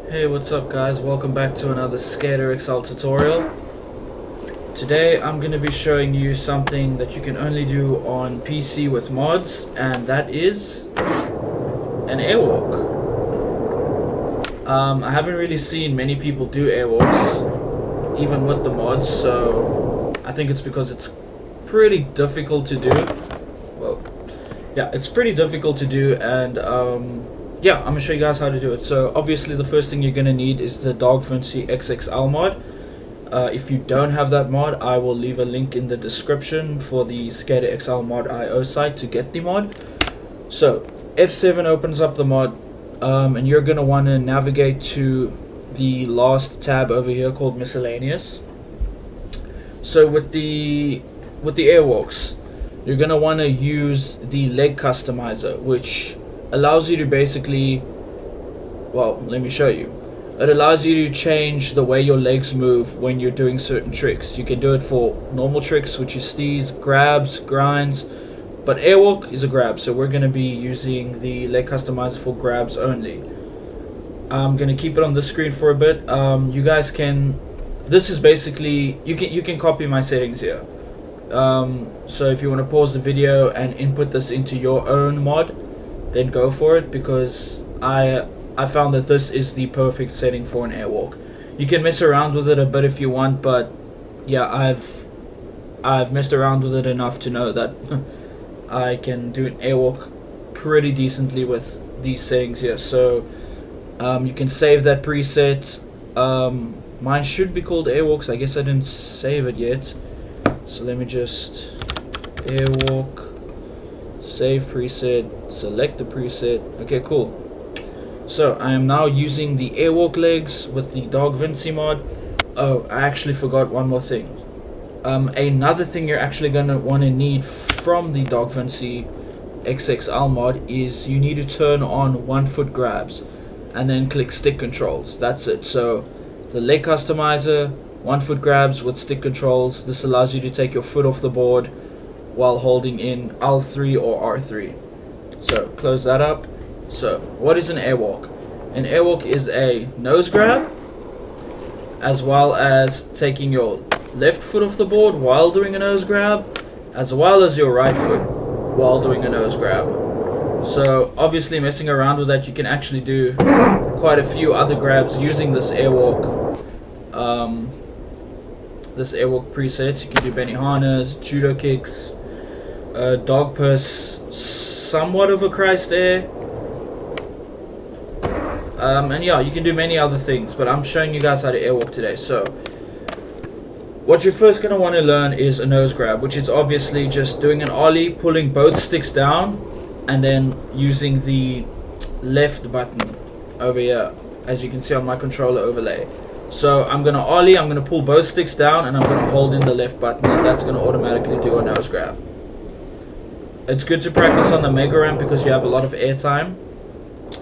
Hey, what's up guys? Welcome back to another SkaterXL tutorial. Today I'm going to be showing you something that you can only do on PC with mods, and that is an airwalk. I haven't really seen many people do airwalks, even with the mods, so I think it's because it's pretty difficult to do. Well, yeah, it's pretty difficult to do, and yeah, I'm gonna show you guys how to do it. So obviously the first thing you're gonna need is the Dogfincy XXL mod. If you don't have that mod, I will leave a link in the description for the SkaterXL mod IO site to get the mod. So F7 opens up the mod, and you're gonna want to navigate to the last tab over here called miscellaneous. So with the airwalks, you're gonna want to use the leg customizer, which allows you to basically, well, let me show you. It allows you to change the way your legs move when you're doing certain tricks. You can do it for normal tricks, which is stees, grabs, grinds, but airwalk is a grab, so we're going to be using the leg customizer for grabs only. I'm going to keep it on the screen for a bit. You guys can, this is basically, you can copy my settings here. So if you want to pause the video and input this into your own mod, then go for it, because I found that this is the perfect setting for an airwalk. You can mess around with it a bit if you want, but yeah, I've messed around with it enough to know that I can do an airwalk pretty decently with these settings here. So you can save that preset. Mine should be called airwalks. I guess I didn't save it yet, so let me just airwalk, save preset, select the preset. Okay, cool. So I am now using the airwalk legs with the Dogfincy mod. Oh, I actually forgot one more thing. Another thing you're actually gonna want to need from the Dogfincy XXL mod is you need to turn on 1 foot grabs and then click stick controls. That's it. So the leg customizer, 1 foot grabs with stick controls. This allows you to take your foot off the board while holding in L3 or R3. So close that up. So what is an airwalk? An airwalk is a nose grab, as well as taking your left foot off the board while doing a nose grab, as well as your right foot while doing a nose grab. So obviously, messing around with that, you can actually do quite a few other grabs using this airwalk. This airwalk presets. You can do Benihanas, judo kicks, dog purse, somewhat of a Christ air, and yeah, you can do many other things, but I'm showing you guys how to airwalk today. So what you're first going to want to learn is a nose grab, which is obviously just doing an ollie, pulling both sticks down, and then using the left button over here, as you can see on my controller overlay. So I'm going to ollie, I'm going to pull both sticks down, and I'm going to hold in the left button, and that's going to automatically do a nose grab. It's good to practice on the mega ramp because you have a lot of air time.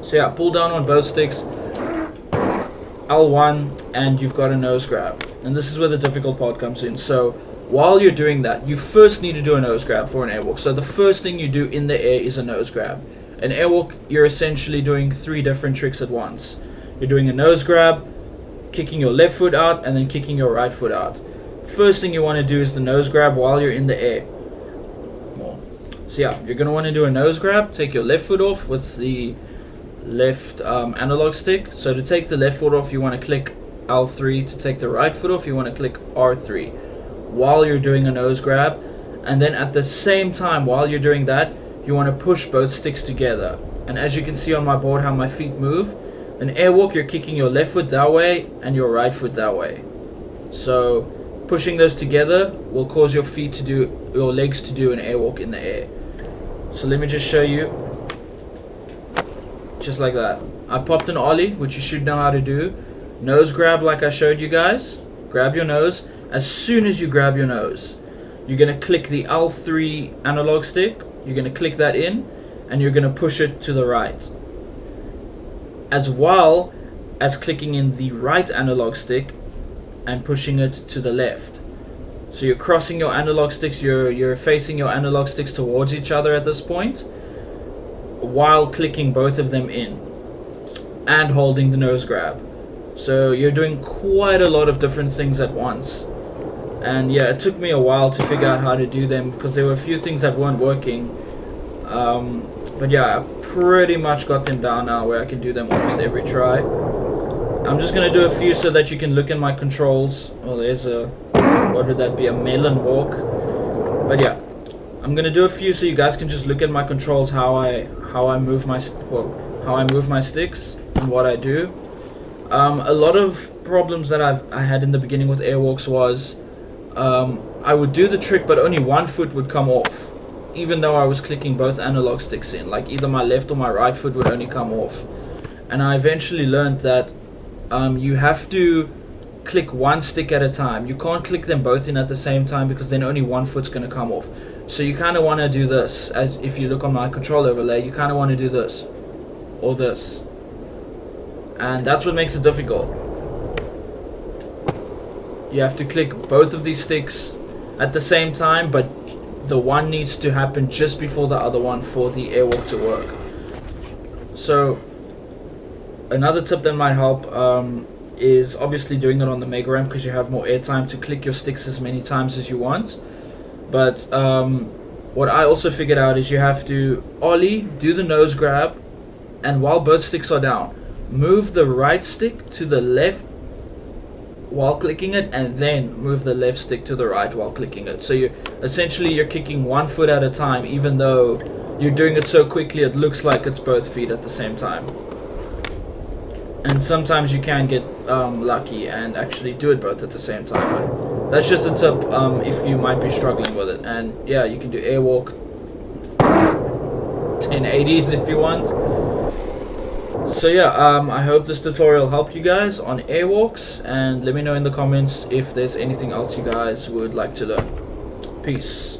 So yeah, pull down on both sticks, L1, and you've got a nose grab. And this is where the difficult part comes in. So while you're doing that, you first need to do a nose grab for an airwalk. So the first thing you do in the air is a nose grab. An airwalk, you're essentially doing 3 different tricks at once. You're doing a nose grab, kicking your left foot out, and then kicking your right foot out. First thing you want to do is the nose grab while you're in the air. So yeah, you're going to want to do a nose grab, take your left foot off with the left analog stick. So to take the left foot off, you want to click L3. To take the right foot off, you want to click R3 while you're doing a nose grab. And then at the same time, while you're doing that, you want to push both sticks together. And as you can see on my board how my feet move, an airwalk, you're kicking your left foot that way and your right foot that way. So pushing those together will cause your feet to do, your legs to do an airwalk in the air. So let me just show you. Just like that. I popped an ollie, which you should know how to do. Nose grab like I showed you guys. Grab your nose. As soon as you grab your nose, you're going to click the L3 analog stick. You're going to click that in, and you're going to push it to the right, as well as clicking in the right analog stick and pushing it to the left. So you're crossing your analog sticks, you're facing your analog sticks towards each other at this point, while clicking both of them in and holding the nose grab. So you're doing quite a lot of different things at once. And yeah, it took me a while to figure out how to do them because there were a few things that weren't working. But yeah, I pretty much got them down now where I can do them almost every try. I'm just gonna do a few so that you can look in my controls. Oh, there's a, what would that be, a melon walk. But yeah, I'm gonna do a few so you guys can just look at my controls, how I move my sticks and what I do. A lot of problems that I had in the beginning with Airwalks was I would do the trick but only one foot would come off, even though I was clicking both analog sticks in. Like either my left or my right foot would only come off. And I eventually learned that you have to click one stick at a time. You can't click them both in at the same time because then only one foot's going to come off. So you kind of want to do this, as if you look on my control overlay, you kind of want to do this or this. And that's what makes it difficult. You have to click both of these sticks at the same time, but the one needs to happen just before the other one for the Airwalk to work. So another tip that might help is obviously doing it on the Mega Ramp because you have more airtime to click your sticks as many times as you want. But what I also figured out is you have to ollie, do the nose grab, and while both sticks are down, move the right stick to the left while clicking it, and then move the left stick to the right while clicking it. So you're kicking one foot at a time, even though you're doing it so quickly it looks like it's both feet at the same time. And sometimes you can get lucky and actually do it both at the same time. But that's just a tip if you might be struggling with it. And yeah, you can do Airwalk 1080s if you want. So yeah, I hope this tutorial helped you guys on Airwalks, and let me know in the comments if there's anything else you guys would like to learn. Peace.